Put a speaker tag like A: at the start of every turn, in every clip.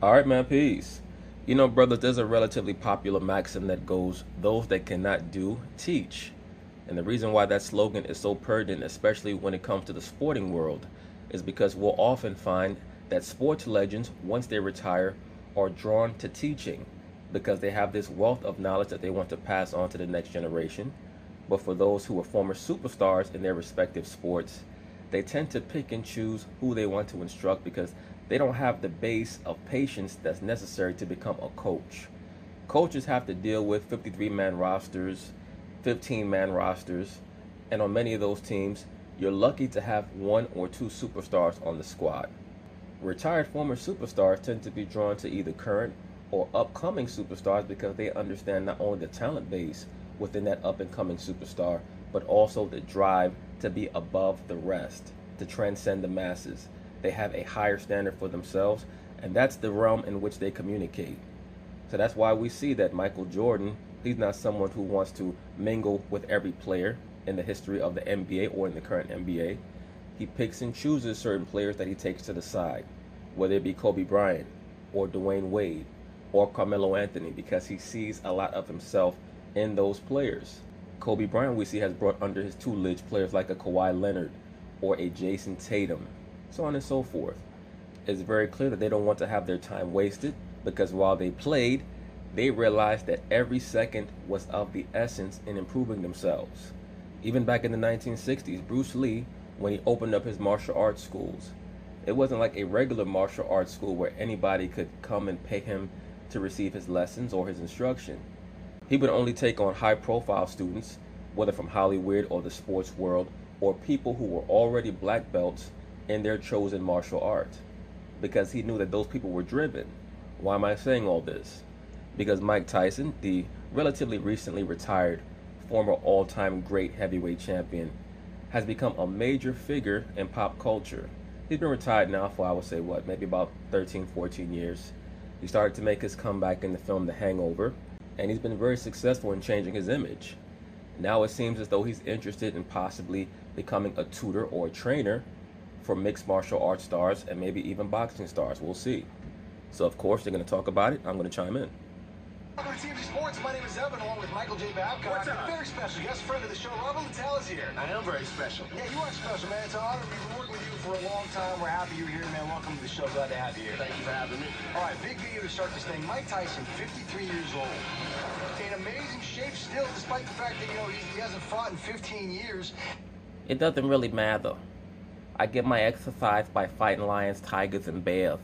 A: All right, man, peace. You know, brothers, there's a relatively popular maxim that goes, those that cannot do, teach. And the reason why that slogan is so pertinent, especially when it comes to the sporting world, is because we'll often find that sports legends, once they retire, are drawn to teaching because they have this wealth of knowledge that they want to pass on to the next generation. But for those who are former superstars in their respective sports, they tend to pick and choose who they want to instruct because they don't have the base of patience that's necessary to become a coach. Coaches have to deal with 53-man rosters, 15-man rosters, and on many of those teams, you're lucky to have one or two superstars on the squad. Retired former superstars tend to be drawn to either current or upcoming superstars because they understand not only the talent base within that up and coming superstar, but also the drive to be above the rest, to transcend the masses. They have a higher standard for themselves, and that's the realm in which they communicate. So that's why we see that Michael Jordan, he's not someone who wants to mingle with every player in the history of the NBA or in the current NBA. He picks and chooses certain players that he takes to the side, whether it be Kobe Bryant or Dwayne Wade or Carmelo Anthony, because he sees a lot of himself in those players. Kobe Bryant, we see, has brought under his tutelage players like a Kawhi Leonard or a Jason Tatum, so on and so forth. It's very clear that they don't want to have their time wasted because while they played, they realized that every second was of the essence in improving themselves. Even back in the 1960s, Bruce Lee, when he opened up his martial arts schools, it wasn't like a regular martial arts school where anybody could come and pay him to receive his lessons or his instruction. He would only take on high-profile students, whether from Hollywood or the sports world, or people who were already black belts in their chosen martial art, because he knew that those people were driven. Why am I saying all this? Because Mike Tyson, the relatively recently retired former all-time great heavyweight champion, has become a major figure in pop culture. He's been retired now for, I would say, maybe about 13, 14 years. He started to make his comeback in the film The Hangover, and he's been very successful in changing his image. Now it seems as though he's interested in possibly becoming a tutor or a trainer for mixed martial arts stars and maybe even boxing stars. We'll see. So of course they're going to talk about it. I'm going to chime in.
B: Welcome to TMZ Sports. My name is Evan, along with Michael J. Babcock.
C: What's up?
B: A very special guest friend of the show, Robert Littell is here.
C: I am very special.
B: Yeah, you are special, man. It's an honor. We've been working with you for a long time. We're happy you're here, man. Welcome to the show. Glad to have you here.
C: Thank you for having me.
B: All right, big video to start this thing. Mike Tyson, 53 years old. In amazing shape still, despite the fact that, he hasn't fought in 15 years.
A: It doesn't really matter. I get my exercise by fighting lions, tigers, and bears.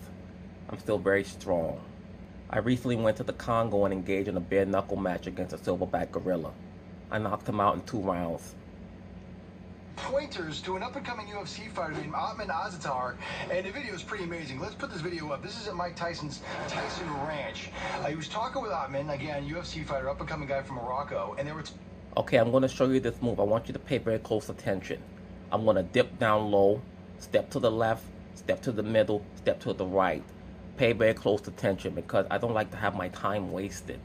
A: I'm still very strong. I recently went to the Congo and engaged in a bare-knuckle match against a silverback gorilla. I knocked him out in 2 rounds.
B: Pointers to an up-and-coming UFC fighter named Otman Azatar, and the video is pretty amazing. Let's put this video up. This is at Mike Tyson's Tyson Ranch. He was talking with Otman, again, UFC fighter, up-and-coming guy from Morocco, and they were...
A: Okay, I'm going to show you this move. I want you to pay very close attention. I'm going to dip down low, step to the left, step to the middle, step to the right. Pay very close attention because I don't like to have my time wasted.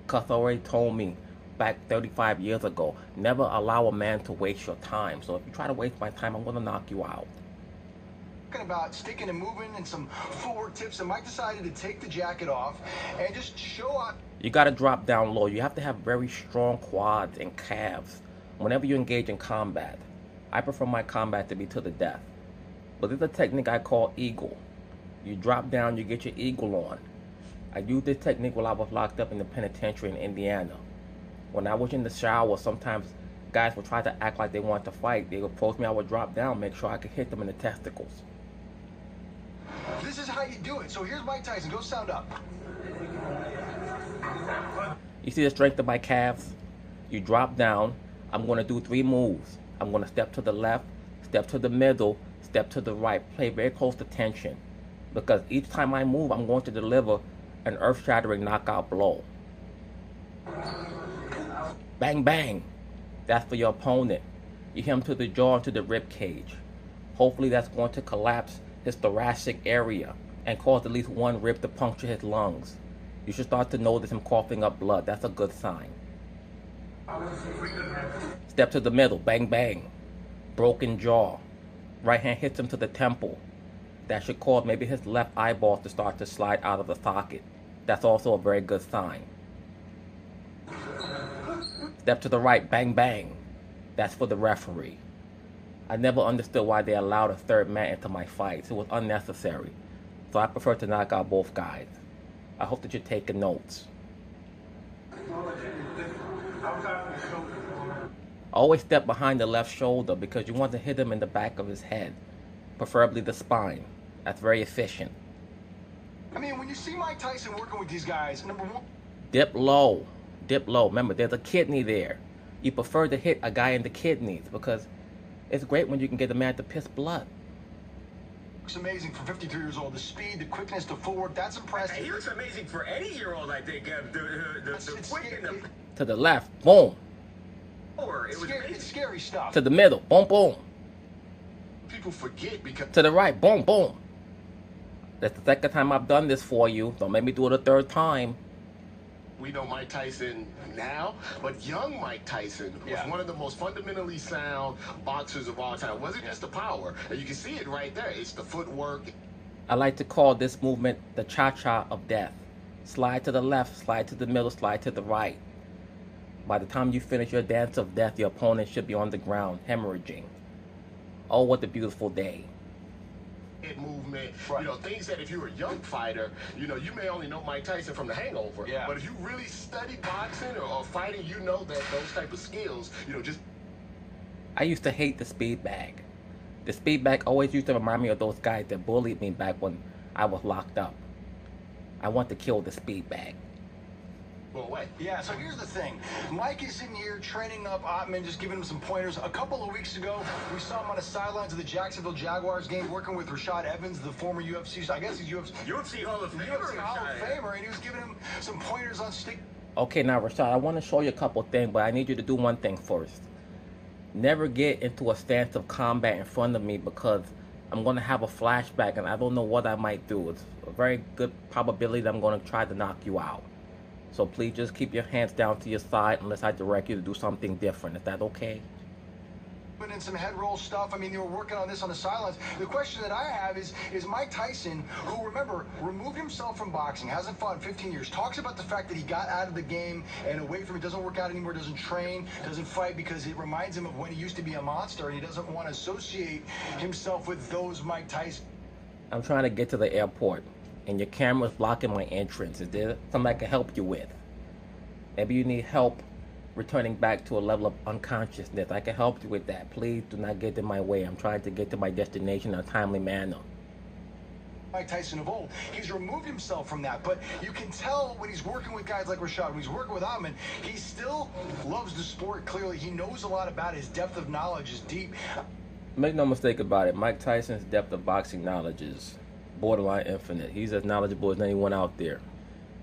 A: Cuss already told me back 35 years ago, never allow a man to waste your time. So if you try to waste my time, I'm going to knock you out.
B: Talking about sticking and moving and some footwork tips, and Mike decided to take the jacket off and just show up.
A: You got to drop down low. You have to have very strong quads and calves whenever you engage in combat. I prefer my combat to be to the death. But there's a technique I call eagle. You drop down, you get your eagle on. I used this technique while I was locked up in the penitentiary in Indiana. When I was in the shower, sometimes guys would try to act like they want to fight. They would approach me, I would drop down, make sure I could hit them in the testicles.
B: This is how you do it. So here's Mike Tyson. Go sound up.
A: You see the strength of my calves? You drop down. I'm going to do 3 moves. I'm going to step to the left, step to the middle, step to the right. Pay very close attention. Because each time I move, I'm going to deliver an earth-shattering knockout blow. Bang, bang. That's for your opponent. You hit him to the jaw and to the rib cage. Hopefully that's going to collapse his thoracic area and cause at least one rib to puncture his lungs. You should start to notice him coughing up blood. That's a good sign. Step to the middle. Bang, bang. Broken jaw. Right hand hits him to the temple. That should cause maybe his left eyeball to start to slide out of the socket. That's also a very good sign. Step to the right, bang bang. That's for the referee. I never understood why they allowed a third man into my fights. It was unnecessary. So I prefer to knock out both guys. I hope that you're taking notes. Always step behind the left shoulder because you want to hit him in the back of his head, preferably the spine. That's very efficient.
B: I mean, when you see Mike Tyson working with these guys, number one,
A: Dip low. Dip low. Remember, there's a kidney there. You prefer to hit a guy in the kidneys because it's great when you can get a man to piss blood.
B: looks amazing for 53 years old. The speed, the quickness, the footwork, that's impressive.
C: He looks amazing for any year-old, I think. The quick and the
A: To the left, boom.
C: power, it was amazing.
B: It's scary stuff.
A: To the middle, boom, boom.
D: People forget because
A: To the right, boom, boom. That's the second time I've done this for you. Don't make me do it a third time.
D: we know Mike Tyson now, but young Mike Tyson was
B: Yeah.
D: one of the most fundamentally sound boxers of all time. It wasn't just the power, and you can see it right there. It's the footwork.
A: I like to call this movement the cha-cha of death. Slide to the left, slide to the middle, slide to the right. By the time you finish your dance of death, your opponent should be on the ground, hemorrhaging. Oh, what a beautiful day.
D: Movement,
B: Right.
D: things that if you're a young fighter, you may only know Mike Tyson from The Hangover.
B: Yeah.
D: But if you really study boxing or fighting, you know that those type of skills, just
A: I used to hate the speed bag. The speed bag always used to remind me of those guys that bullied me back when I was locked up. I want to kill the speed bag.
D: go away.
B: Yeah, so here's the thing. Mike is in here training up Ottman, just giving him some pointers. A couple of weeks ago, we saw him on the sidelines of the Jacksonville Jaguars game working with Rashad Evans, the former UFC, I guess he's
C: UFC Hall of Famer.
B: UFC Hall of
C: Rashad.
B: Famer, and he was giving him some pointers on stick.
A: Okay, now Rashad, I want to show you a couple things, but I need you to do one thing first. Never get into a stance of combat in front of me because I'm going to have a flashback and I don't know what I might do. It's a very good probability that I'm going to try to knock you out. So please just keep your hands down to your side unless I direct you to do something different. Is that okay?
B: In some head roll stuff. I mean, they were working on this on the sidelines. The question that I have is Mike Tyson, who, remember, removed himself from boxing, hasn't fought in 15 years, talks about the fact that he got out of the game and away from it, doesn't work out anymore, doesn't train, doesn't fight because it reminds him of when he used to be a monster and he doesn't want to associate himself with those Mike Tyson.
A: I'm trying to get to the airport and your camera's blocking my entrance. Is there something I can help you with? Maybe you need help returning back to a level of unconsciousness. I can help you with that. Please do not get in my way. I'm trying to get to my destination in a timely manner.
B: Mike Tyson of old. He's removed himself from that, but you can tell when he's working with guys like Rashad, when he's working with Ottman, he still loves the sport. Clearly, he knows a lot about it. His depth of knowledge is deep.
A: Make no mistake about it, Mike Tyson's depth of boxing knowledge is borderline infinite. He's as knowledgeable as anyone out there.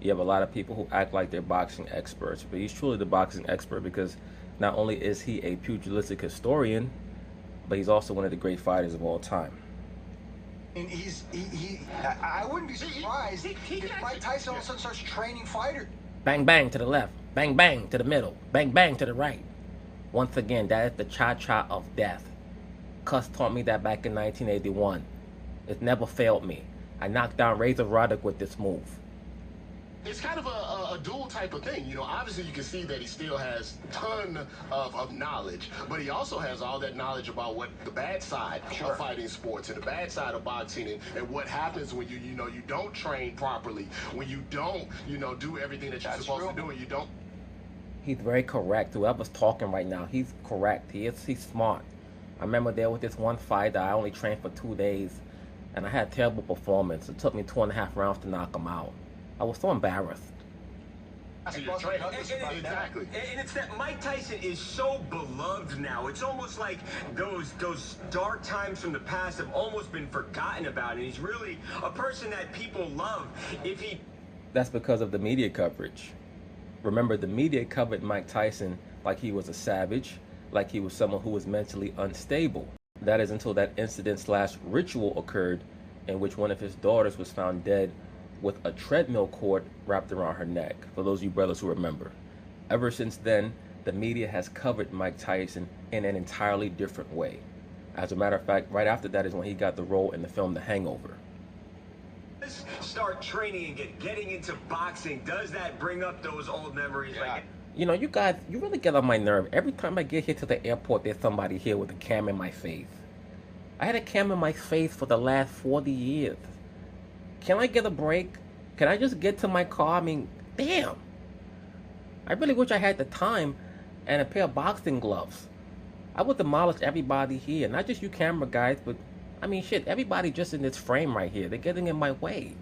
A: You have a lot of people who act like they're boxing experts, but he's truly the boxing expert because not only is he a pugilistic historian, but he's also one of the great fighters of all time.
B: And I wouldn't be surprised if Mike Tyson all of a sudden starts training fighters.
A: Bang bang to the left, bang bang to the middle, bang bang to the right. Once again, that is the cha-cha of death. Cuss taught me that back in 1981. It never failed me. I knocked down Razor Roddick with this move.
D: It's kind of a dual type of thing. Obviously you can see that he still has a ton of knowledge, but he also has all that knowledge about what the bad side
B: Sure.
D: of fighting sports and the bad side of boxing and what happens when you don't train properly, when you don't, do everything that you're
B: That's
D: supposed
B: true.
D: to do, and you don't.
A: He's very correct. Whoever's talking right now, he's correct. He's smart. I remember there was this one fight that I only trained for 2 days, and I had a terrible performance. It took me 2.5 rounds to knock him out. I was so embarrassed.
D: So you're training.
C: And
D: Exactly.
C: And it's that Mike Tyson is so beloved now. It's almost like those dark times from the past have almost been forgotten about. And he's really a person that people love.
A: That's because of the media coverage. Remember, the media covered Mike Tyson like he was a savage, like he was someone who was mentally unstable. That is until that incident/ritual occurred in which one of his daughters was found dead with a treadmill cord wrapped around her neck, for those of you brothers who remember. Ever since then, the media has covered Mike Tyson in an entirely different way. As a matter of fact, right after that is when he got the role in the film The Hangover.
C: Start training and getting into boxing. Does that bring up those old memories?
B: Yeah.
C: Like,
A: You know, you guys, you really get on my nerve. Every time I get here to the airport, there's somebody here with a camera in my face. I had a camera in my face for the last 40 years. Can I get a break? Can I just get to my car? I mean, damn. I really wish I had the time and a pair of boxing gloves. I would demolish everybody here. Not just you camera guys, but, I mean, shit, everybody just in this frame right here. They're getting in my way.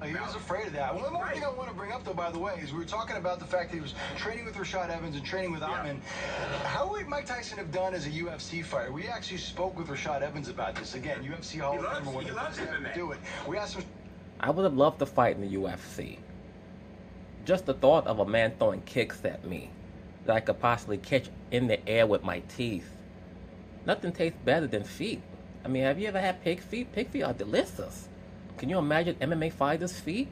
B: He was afraid of that. One more thing I want to bring up, though, by the way, is we were talking about the fact that he was training with Rashad Evans and training with Ottman. How would Mike Tyson have done as a UFC fighter? We actually spoke with Rashad Evans about this. Again, UFC Hall of Famer, one of the first to ever do it. We asked him.
A: I would have loved to fight in the UFC. Just the thought of a man throwing kicks at me that I could possibly catch in the air with my teeth. Nothing tastes better than feet. I mean, have you ever had pig feet? Pig feet are delicious. Can you imagine MMA fighters' feet?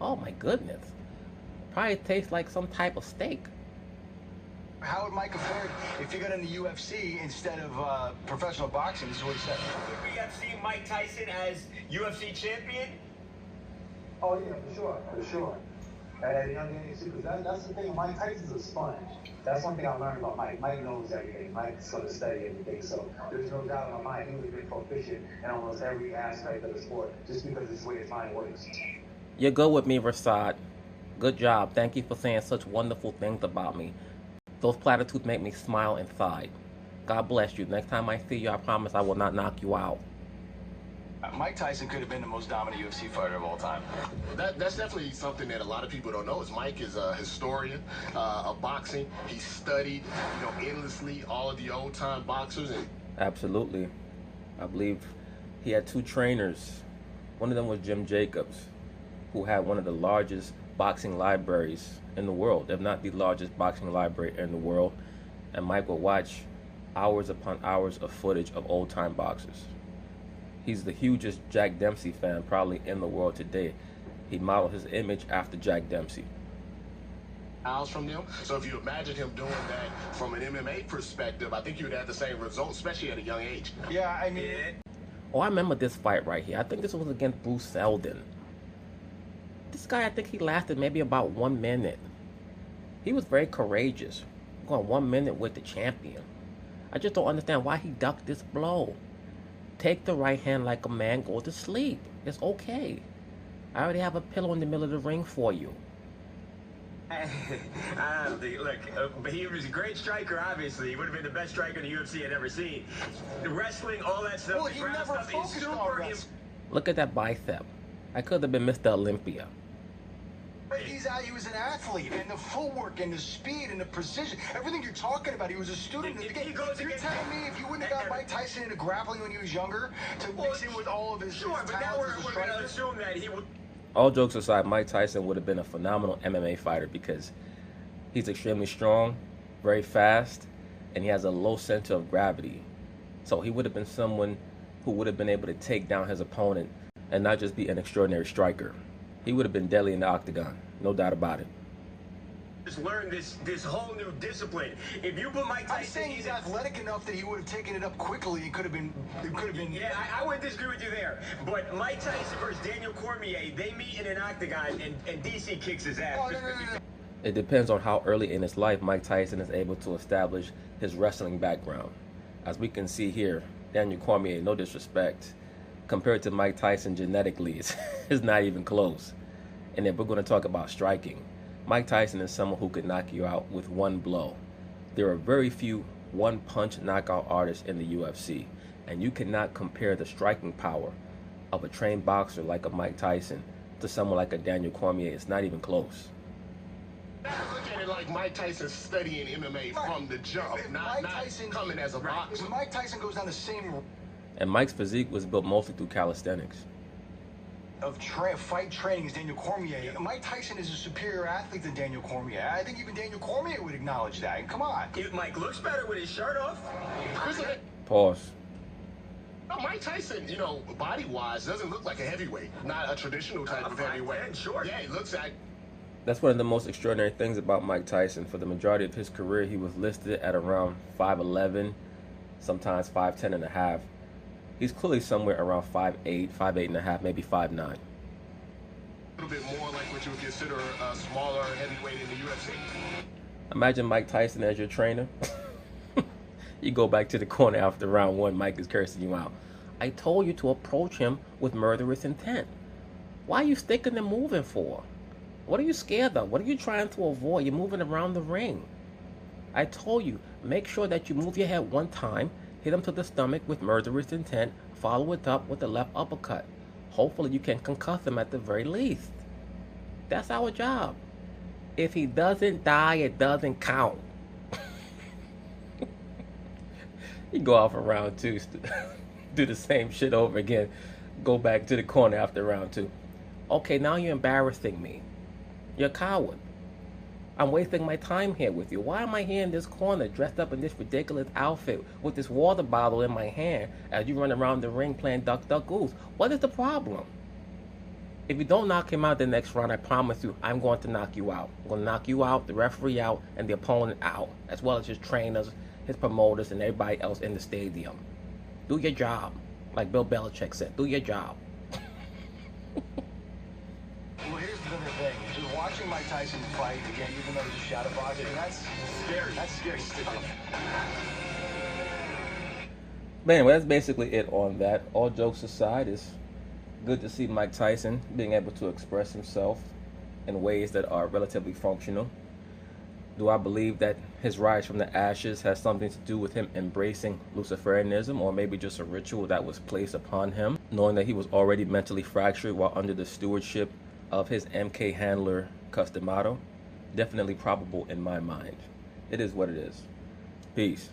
A: Oh my goodness. Probably tastes like some type of steak.
B: How would Mike have fared if he got in the UFC instead of professional boxing? This is what he said.
C: would we have seen Mike Tyson as UFC champion?
E: Oh yeah, for sure. At a young age too, because that's the thing. Mike Tyson's a sponge. That's one thing I learned about Mike. Mike knows everything. Mike's going to study everything. So there's no doubt in my mind he would have been proficient in almost every aspect of the sport, just because it's the way his mind works.
A: You're good with me, Rashad. Good job. Thank you for saying such wonderful things about me. Those platitudes make me smile inside. God bless you. Next time I see you, I promise I will not knock you out.
B: Mike Tyson could have been the most dominant UFC fighter of all time.
D: That's definitely something that a lot of people don't know. Is Mike is a historian of boxing. He studied, endlessly all of the old time boxers. And
A: Absolutely. I believe he had two trainers. One of them was Jim Jacobs, who had one of the largest boxing libraries in the world, if not the largest boxing library in the world. And Mike would watch hours upon hours of footage of old time boxers. He's the hugest Jack Dempsey fan probably in the world today. He modeled his image after Jack Dempsey.
D: Miles from them. So if you imagine him doing that from an MMA perspective, I think you would have the same result, especially at a young age.
B: Yeah, I mean,
A: Oh, I remember this fight right here. I think this was against Bruce Seldon. This guy, I think he lasted maybe about 1 minute. He was very courageous, going 1 minute with the champion. I just don't understand why he ducked this blow. Take the right hand like a man, go to sleep. It's okay. I already have a pillow in the middle of the ring for you.
C: I don't think, look, he was a great striker, obviously. He would have been the best striker the UFC had ever seen. The wrestling, all that stuff,
B: well,
C: the
B: he
C: ground
B: never
C: stuff is
B: focused on
C: super
B: wrestling.
A: Look at that bicep. I could have been Mr. Olympia.
B: He was an athlete, and the footwork, and the speed, and the precision, everything you're talking about, he was a student of the game. You're telling me if you wouldn't have got Mike Tyson into grappling when he was younger, to mix in with all of his
C: Sure, but now
B: talents as a
C: we're going to
B: striker?
C: assume that he would...
A: All jokes aside, Mike Tyson would have been a phenomenal MMA fighter because he's extremely strong, very fast, and he has a low center of gravity. So he would have been someone who would have been able to take down his opponent and not just be an extraordinary striker. He would have been deadly in the octagon, no doubt about it.
C: just learn this whole new discipline. If you put Mike Tyson...
B: I'm saying he's athletic enough that he would have taken it up quickly. It could have been...
C: Yeah, I would disagree with you there. But Mike Tyson versus Daniel Cormier, they meet in an octagon, and DC kicks his ass.
B: Oh, no.
A: It depends on how early in his life Mike Tyson is able to establish his wrestling background. As we can see here, Daniel Cormier, no disrespect, compared to Mike Tyson genetically, it's not even close. And if we're going to talk about striking, Mike Tyson is someone who could knock you out with one blow. There are very few one-punch knockout artists in the UFC, and you cannot compare the striking power of a trained boxer like a Mike Tyson to someone like a Daniel Cormier. It's not even close.
D: Look at it like Mike Tyson studying MMA from the jump, not coming as a boxer.
B: If Mike Tyson goes down the same
A: And Mike's physique was built mostly through calisthenics.
B: of fight training as Daniel Cormier, Mike Tyson is a superior athlete than Daniel Cormier. I think even Daniel Cormier would acknowledge that. Come on.
C: Mike looks better with his shirt off.
A: Pause.
D: Mike Tyson, body-wise, doesn't look like a heavyweight. Not a traditional type of heavyweight.
C: Sure.
D: Yeah, he looks like...
A: That's one of the most extraordinary things about Mike Tyson. For the majority of his career, he was listed at around 5'11", sometimes 5'10" and a half. He's clearly somewhere around 5'8", 5'8" and a half, maybe 5'9".
D: A little bit more like what you would consider a smaller heavyweight in the UFC.
A: Imagine Mike Tyson as your trainer. You go back to the corner after round 1, Mike is cursing you out. I told you to approach him with murderous intent. Why are you sticking and moving for? What are you scared of? What are you trying to avoid? You're moving around the ring. I told you, make sure that you move your head one time, hit him to the stomach with murderous intent, follow it up with the left uppercut. Hopefully you can concuss him at the very least. That's our job. If he doesn't die, it doesn't count. You go out for round 2, do the same shit over again, go back to the corner after round 2. Okay, now you're embarrassing me. You're a coward. I'm wasting my time here with you. Why am I here in this corner dressed up in this ridiculous outfit with this water bottle in my hand as you run around the ring playing duck, duck, goose? What is the problem? If you don't knock him out the next round, I promise you, I'm going to knock you out. I'm going to knock you out, the referee out, and the opponent out, as well as his trainers, his promoters, and everybody else in the stadium. Do your job. Like Bill Belichick said, do your job.
B: Well, here's the other thing. Just watching Mike Tyson fight, again, even though he's shadow boxing, that's scary. That's scary stuff.
A: But anyway, that's basically it on that. All jokes aside, it's good to see Mike Tyson being able to express himself in ways that are relatively functional. Do I believe that his rise from the ashes has something to do with him embracing Luciferianism, or maybe just a ritual that was placed upon him, knowing that he was already mentally fractured while under the stewardship of his MK handler Customato? Definitely probable in my mind. It is what it is. Peace.